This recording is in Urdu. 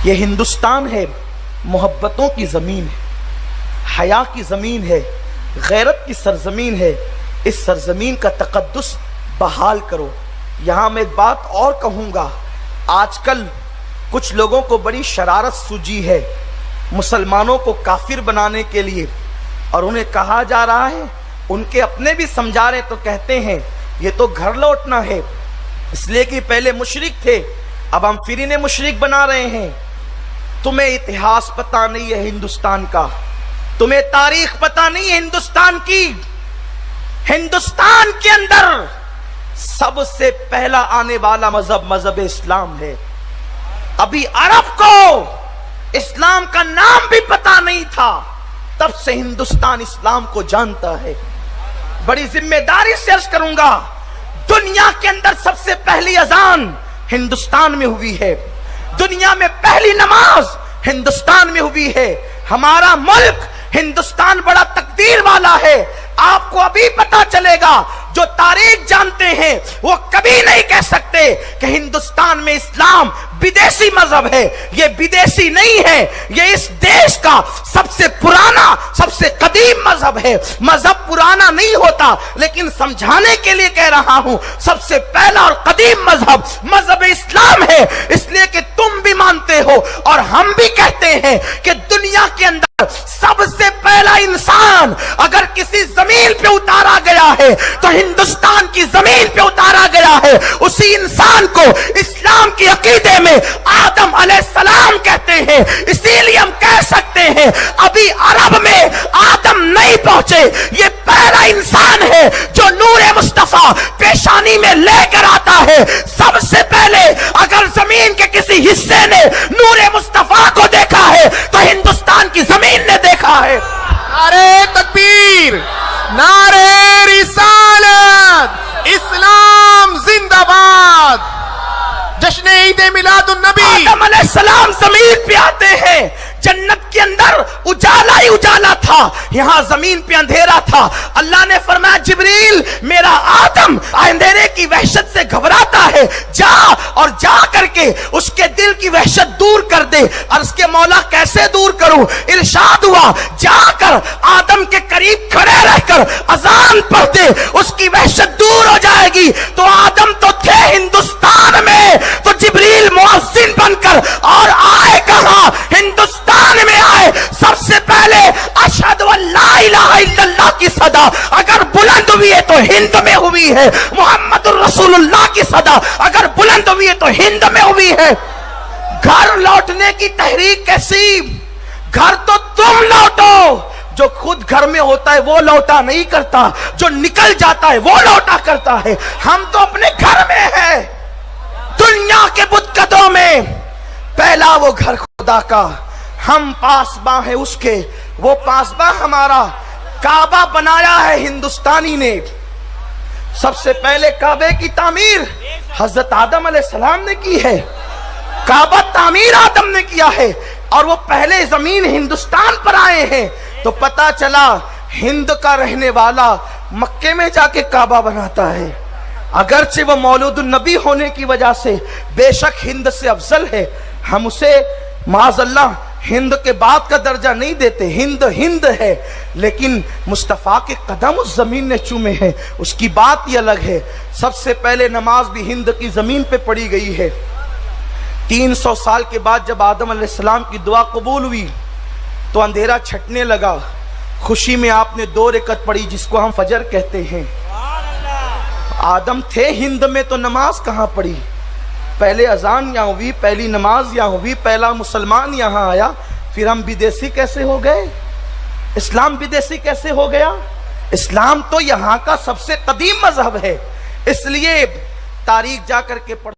یہ ہندوستان ہے، محبتوں کی زمین ہے، حیا کی زمین ہے، غیرت کی سرزمین ہے۔ اس سرزمین کا تقدس بحال کرو۔ یہاں میں ایک بات اور کہوں گا، آج کل کچھ لوگوں کو بڑی شرارت سوجی ہے مسلمانوں کو کافر بنانے کے لیے، اور انہیں کہا جا رہا ہے، ان کے اپنے بھی سمجھا رہے تو کہتے ہیں یہ تو گھر لوٹنا ہے، اس لیے کہ پہلے مشرک تھے، اب ہم پھر انہیں مشرک بنا رہے ہیں۔ تمہیں اتہاس پتہ نہیں ہے ہندوستان کا، تمہیں تاریخ پتہ نہیں ہے ہندوستان کی۔ ہندوستان کے اندر سب سے پہلا آنے والا مذہب اسلام ہے۔ ابھی عرب کو اسلام کا نام بھی پتہ نہیں تھا، تب سے ہندوستان اسلام کو جانتا ہے۔ بڑی ذمہ داری سے عرض کروں گا، دنیا کے اندر سب سے پہلی اذان ہندوستان میں ہوئی ہے، دنیا میں پہلی نماز ہندوستان میں ہوئی ہے۔ ہمارا ملک ہندوستان بڑا تقدیر والا ہے۔ آپ کو ابھی پتا چلے گا، جو تاریخ جانتے ہیں وہ کبھی نہیں کہہ سکتے کہ ہندوستان میں اسلام بدیسی مذہب ہے۔ یہ بدیسی نہیں ہے، یہ اس دیش کا سب سے پرانا، سب سے قدیم مذہب ہے۔ مذہب پرانا نہیں ہوتا، لیکن سمجھانے کے لیے کہہ رہا ہوں، سب سے پہلا اور قدیم مذہب اسلام ہے۔ اس لیے کہ تم بھی مانتے ہو اور ہم بھی کہتے ہیں کہ دنیا کے اندر سب سے پہلا انسان اگر کسی زمین پہ اتارا گیا ہے تو ہندوستان کی زمین پہ اتارا گیا ہے۔ اسی انسان کو اسلام کی عقیدے میں آدم علیہ السلام کہتے ہیں۔ اسی لیے ہم کہہ سکتے ہیں ابھی عرب میں آدم نہیں پہنچے، یہ پہلا انسان ہے جو نور مصطفیٰ پیشانی میں لے کر آتا ہے۔ سب سے پہلے اگر زمین کے کسی حصے نے نور مصطفیٰ کو دیکھا ہے تو ہندوستان کی زمین نے دیکھا ہے۔ نعرہ تکبیر، نعرہ رسالت، اسلام زندہ باد، جشن عید میلاد النبی۔ آدم علیہ السلام زمین پہ آتے ہیں، جنت کے اندر اجالا ہی اجالا تھا، یہاں زمین پہ اندھیرا تھا۔ اللہ نے فرمایا جبریل، میرا آدم اندھیرے کی وحشت سے گھبراتا ہے، جا اور جا کر کے اس کے دل کی وحشت دور کر دے۔ عرض کے مولا کیسے دور کروں؟ ارشاد ہوا جا کر آدم کے قریب کھڑے رہ کر اذان پڑھ دے، اس کی وحشت دور ہو جائے گی۔ تو آدم تو تھے ہندوستان میں، تو جبریل مؤذن بن کر اور آئے کہاں؟ ہندوستان میں آئے۔ سب سے پہلے اشہد ان لا الہ الا اللہ کی صدا اگر بلند ہوئی ہے تو ہند میں ہوئی ہے۔ محمد الرسول اللہ کی صدا اگر بلند ہوئی ہے تو ہند میں ہوئی ہے۔ گھر لوٹنے کی تحریک کیسی؟ گھر تو تم لوٹو، جو خود گھر میں ہوتا ہے وہ لوٹا نہیں کرتا، جو نکل جاتا ہے وہ لوٹا کرتا ہے۔ ہم تو اپنے گھر میں ہیں، دنیا کے بتکدوں میں پہلا وہ گھر خدا کا، ہم پاسباں ہیں اس کے، وہ پاسباں ہمارا۔ کعبہ بنایا ہے ہندوستانی نے، سب سے پہلے کعبے کی تعمیر حضرت آدم علیہ السلام نے کی ہے، کعبہ تعمیر آدم نے کیا ہے، اور وہ پہلے زمین ہندوستان پر آئے ہیں۔ تو پتا چلا ہند کا رہنے والا مکے میں جا کے کعبہ بناتا ہے، اگرچہ وہ مولود النبی ہونے کی وجہ سے بے شک ہند سے افضل ہے، ہم اسے معاذ اللہ ہند کے بعد کا درجہ نہیں دیتے، ہند ہند ہے، لیکن مصطفیٰ کے قدم اس زمین نے چومے ہیں، اس کی بات ہی الگ ہے۔ سب سے پہلے نماز بھی ہند کی زمین پہ پڑھی گئی ہے۔ 300 سال کے بعد جب آدم علیہ السلام کی دعا قبول ہوئی تو اندھیرا چھٹنے لگا، خوشی میں آپ نے 2 رکعت پڑھی جس کو ہم فجر کہتے ہیں۔ آدم تھے ہند میں تو نماز کہاں پڑھی؟ پہلے اذان یہاں ہوئی، پہلی نماز یہاں ہوئی، پہلا مسلمان یہاں آیا، پھر ہم بدیسی کیسے ہو گئے؟ اسلام بدیسی کیسے ہو گیا؟ اسلام تو یہاں کا سب سے قدیم مذہب ہے، اس لیے تاریخ جا کر کے پڑھ